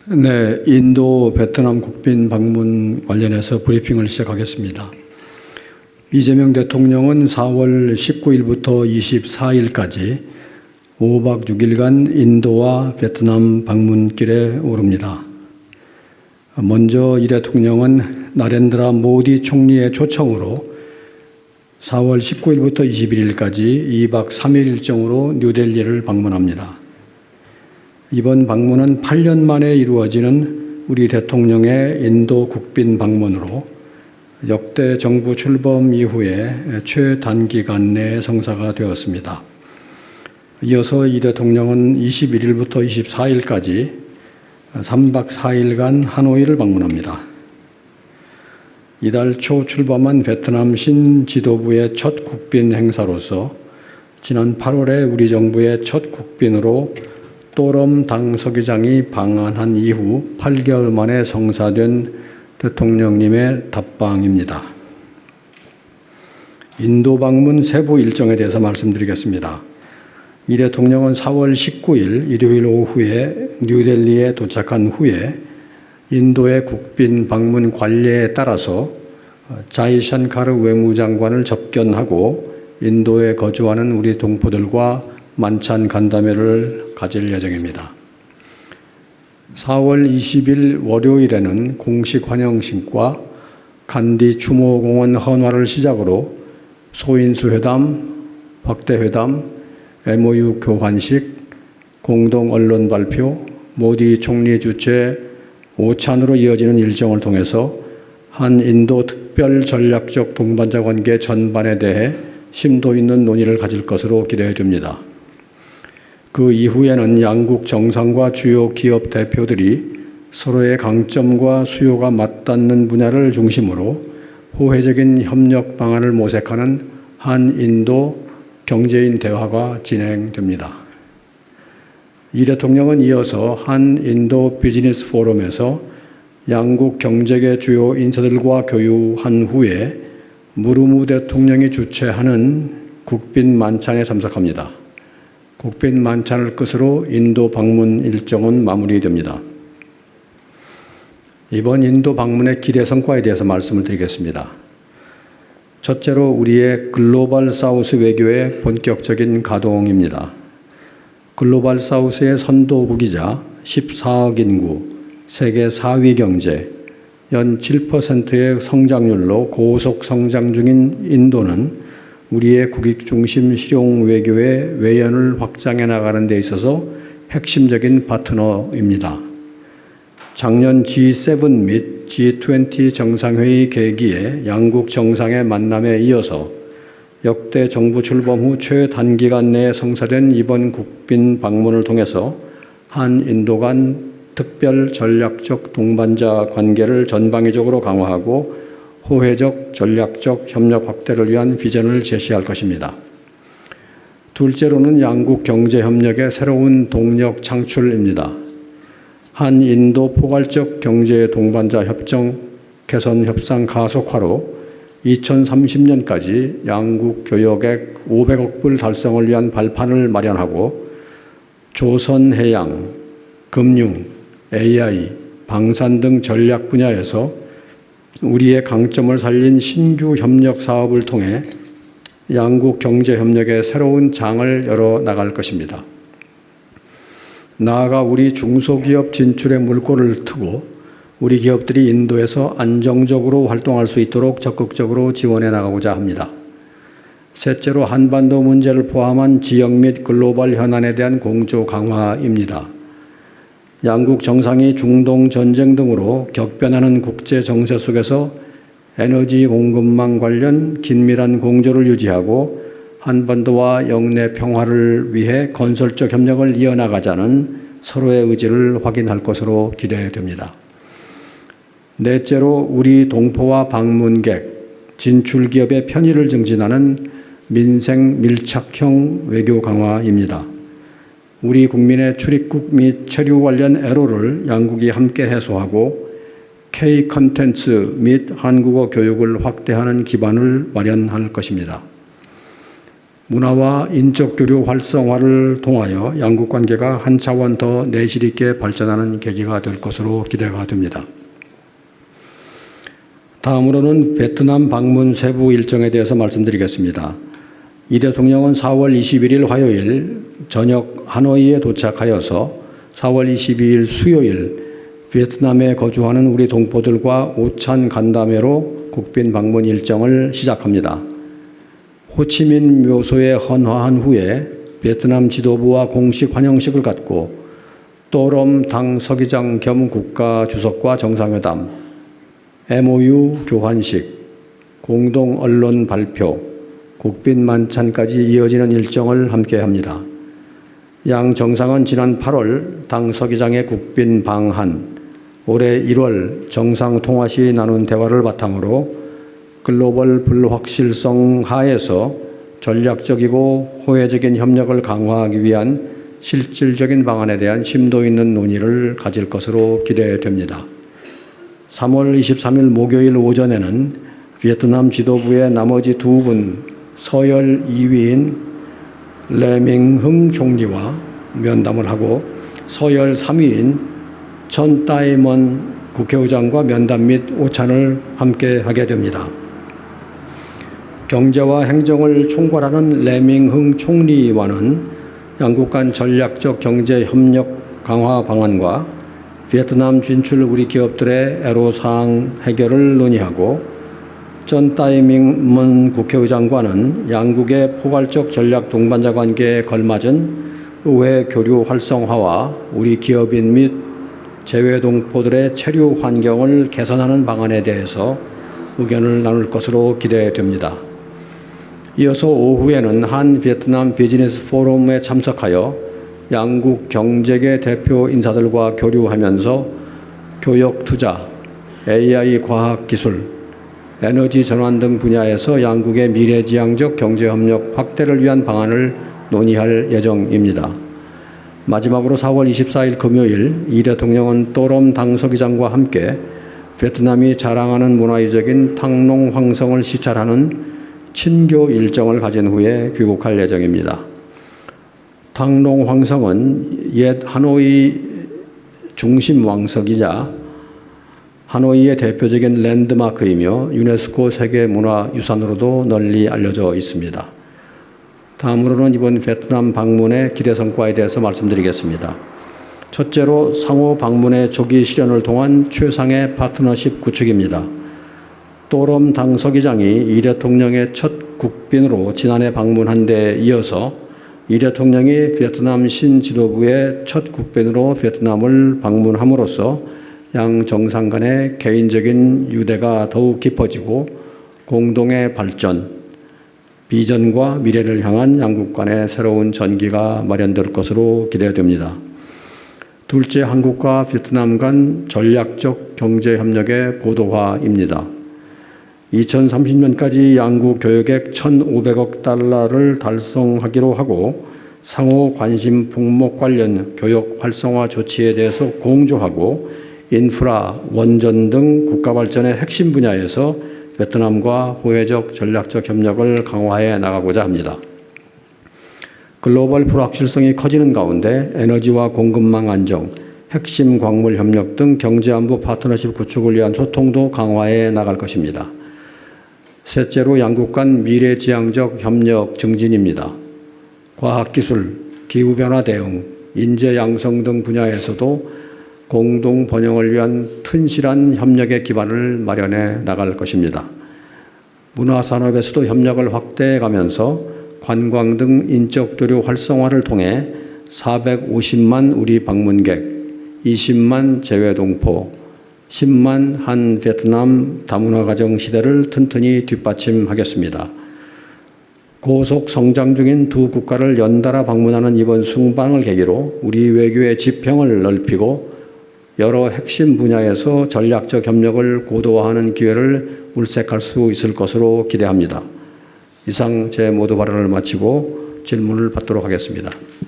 네, 인도 베트남 국빈 방문 관련해서 브리핑을 시작하겠습니다. 이재명 대통령은 4월 19일부터 24일까지 5박 6일간 인도와 베트남 방문길에 오릅니다. 먼저 이 대통령은 나렌드라 모디 총리의 초청으로 4월 19일부터 21일까지 2박 3일 일정으로 뉴델리를 방문합니다. 이번 방문은 8년 만에 이루어지는 우리 대통령의 인도 국빈 방문으로 역대 정부 출범 이후에 최단기간 내 성사가 되었습니다. 이어서 이 대통령은 21일부터 24일까지 3박 4일간 하노이를 방문합니다. 이달 초 출범한 베트남 신지도부의 첫 국빈 행사로서 지난 8월에 우리 정부의 첫 국빈으로 또럼 당서기장이 방한한 이후 8개월 만에 성사된 대통령님의 답방입니다. 인도 방문 세부 일정에 대해서 말씀드리겠습니다. 이 대통령은 4월 19일 일요일 오후에 뉴델리에 도착한 후에 인도의 국빈 방문 관례에 따라서 자이샹카르 외무장관을 접견하고 인도에 거주하는 우리 동포들과 만찬 간담회를 가질 예정입니다. 4월 20일 월요일에는 공식 환영식과 간디 추모공원 헌화를 시작으로 소인수 회담, 확대 회담, MOU 교환식, 공동 언론 발표, 모디 총리 주최 오찬으로 이어지는 일정을 통해서 한인도 특별 전략적 동반자 관계 전반에 대해 심도 있는 논의를 가질 것으로 기대됩니다. 그 이후에는 양국 정상과 주요 기업 대표들이 서로의 강점과 수요가 맞닿는 분야를 중심으로 호혜적인 협력 방안을 모색하는 한인도 경제인 대화가 진행됩니다. 이 대통령은 이어서 한인도 비즈니스 포럼에서 양국 경제계 주요 인사들과 교류한 후에 무르무 대통령이 주최하는 국빈 만찬에 참석합니다. 국빈 만찬을 끝으로 인도 방문 일정은 마무리됩니다. 이번 인도 방문의 기대 성과에 대해서 말씀을 드리겠습니다. 첫째로 우리의 글로벌 사우스 외교의 본격적인 가동입니다. 글로벌 사우스의 선도국이자 14억 인구, 세계 4위 경제, 연 7%의 성장률로 고속 성장 중인 인도는 우리의 국익 중심 실용 외교의 외연을 확장해 나가는 데 있어서 핵심적인 파트너입니다. 작년 G7 및 G20 정상회의 계기에 양국 정상의 만남에 이어서 역대 정부 출범 후 최단기간 내에 성사된 이번 국빈 방문을 통해서 한인도 간 특별 전략적 동반자 관계를 전방위적으로 강화하고 호혜적 전략적 협력 확대를 위한 비전을 제시할 것입니다. 둘째로는 양국 경제협력의 새로운 동력 창출입니다. 한인도 포괄적 경제 동반자 협정 개선 협상 가속화로 2030년까지 양국 교역액 500억 불 달성을 위한 발판을 마련하고 조선해양, 금융, AI, 방산 등 전략 분야에서 우리의 강점을 살린 신규 협력 사업을 통해 양국 경제 협력의 새로운 장을 열어 나갈 것입니다. 나아가 우리 중소기업 진출에 물꼬를 트고 우리 기업들이 인도에서 안정적으로 활동할 수 있도록 적극적으로 지원해 나가고자 합니다. 셋째로 한반도 문제를 포함한 지역 및 글로벌 현안에 대한 공조 강화입니다. 양국 정상이 중동 전쟁 등으로 격변하는 국제 정세 속에서 에너지 공급망 관련 긴밀한 공조를 유지하고 한반도와 영내 평화를 위해 건설적 협력을 이어나가자는 서로의 의지를 확인할 것으로 기대됩니다. 넷째로 우리 동포와 방문객, 진출기업의 편의를 증진하는 민생 밀착형 외교 강화입니다. 우리 국민의 출입국 및 체류 관련 애로를 양국이 함께 해소하고 K 컨텐츠 및 한국어 교육을 확대하는 기반을 마련할 것입니다. 문화와 인적 교류 활성화를 통하여 양국 관계가 한 차원 더 내실 있게 발전하는 계기가 될 것으로 기대가 됩니다. 다음으로는 베트남 방문 세부 일정에 대해서 말씀드리겠습니다. 이 대통령은 4월 21일 화요일 저녁 하노이에 도착하여서 4월 22일 수요일 베트남에 거주하는 우리 동포들과 오찬 간담회로 국빈 방문 일정을 시작합니다. 호치민 묘소에 헌화한 후에 베트남 지도부와 공식 환영식을 갖고 또롬 당 서기장 겸 국가 주석과 정상회담, MOU 교환식, 공동 언론 발표, 국빈 만찬까지 이어지는 일정을 함께합니다. 양 정상은 지난 8월 당 서기장의 국빈 방한, 올해 1월 정상 통화 시 나눈 대화를 바탕으로 글로벌 불확실성 하에서 전략적이고 호혜적인 협력을 강화하기 위한 실질적인 방안에 대한 심도 있는 논의를 가질 것으로 기대됩니다. 3월 23일 목요일 오전에는 베트남 지도부의 나머지 두 분 서열 2위인 레밍흥 총리와 면담을 하고 서열 3위인 천 따이먼 국회의장과 면담 및 오찬을 함께 하게 됩니다. 경제와 행정을 총괄하는 레밍흥 총리와는 양국 간 전략적 경제 협력 강화 방안과 베트남 진출 우리 기업들의 애로사항 해결을 논의하고 전 따이밍먼 국회의장과는 양국의 포괄적 전략 동반자 관계에 걸맞은 의회 교류 활성화와 우리 기업인 및 재외동포들의 체류 환경을 개선하는 방안에 대해서 의견을 나눌 것으로 기대됩니다. 이어서 오후에는 한 베트남 비즈니스 포럼에 참석하여 양국 경제계 대표 인사들과 교류하면서 교역 투자, AI 과학 기술, 에너지 전환 등 분야에서 양국의 미래지향적 경제협력 확대를 위한 방안을 논의할 예정입니다. 마지막으로 4월 24일 금요일 이 대통령은 또롬 당 서기장과 함께 베트남이 자랑하는 문화유적인 탕농 황성을 시찰하는 친교 일정을 가진 후에 귀국할 예정입니다. 탕농 황성은 옛 하노이 중심 왕석이자 하노이의 대표적인 랜드마크이며 유네스코 세계문화유산으로도 널리 알려져 있습니다. 다음으로는 이번 베트남 방문의 기대 성과에 대해서 말씀드리겠습니다. 첫째로 상호 방문의 조기 실현을 통한 최상의 파트너십 구축입니다. 또롬 당 서기장이 이 대통령의 첫 국빈으로 지난해 방문한 데 이어서 이 대통령이 베트남 신지도부의 첫 국빈으로 베트남을 방문함으로써 양 정상 간의 개인적인 유대가 더욱 깊어지고 공동의 발전, 비전과 미래를 향한 양국 간의 새로운 전기가 마련될 것으로 기대됩니다. 둘째, 한국과 베트남 간 전략적 경제협력의 고도화입니다. 2030년까지 양국 교역액 1,500억 달러를 달성하기로 하고 상호 관심 품목 관련 교역 활성화 조치에 대해서 공조하고 인프라, 원전 등 국가 발전의 핵심 분야에서 베트남과 호혜적 전략적 협력을 강화해 나가고자 합니다. 글로벌 불확실성이 커지는 가운데 에너지와 공급망 안정, 핵심 광물 협력 등 경제안보 파트너십 구축을 위한 소통도 강화해 나갈 것입니다. 셋째로 양국 간 미래지향적 협력 증진입니다. 과학기술, 기후변화 대응, 인재 양성 등 분야에서도 공동 번영을 위한 튼실한 협력의 기반을 마련해 나갈 것입니다. 문화산업에서도 협력을 확대해 가면서 관광 등 인적 교류 활성화를 통해 450만 우리 방문객, 20만 재외동포, 10만 한 베트남 다문화 가정 시대를 튼튼히 뒷받침하겠습니다. 고속 성장 중인 두 국가를 연달아 방문하는 이번 순방을 계기로 우리 외교의 지평을 넓히고 여러 핵심 분야에서 전략적 협력을 고도화하는 기회를 물색할 수 있을 것으로 기대합니다. 이상 제 모두 발언을 마치고 질문을 받도록 하겠습니다.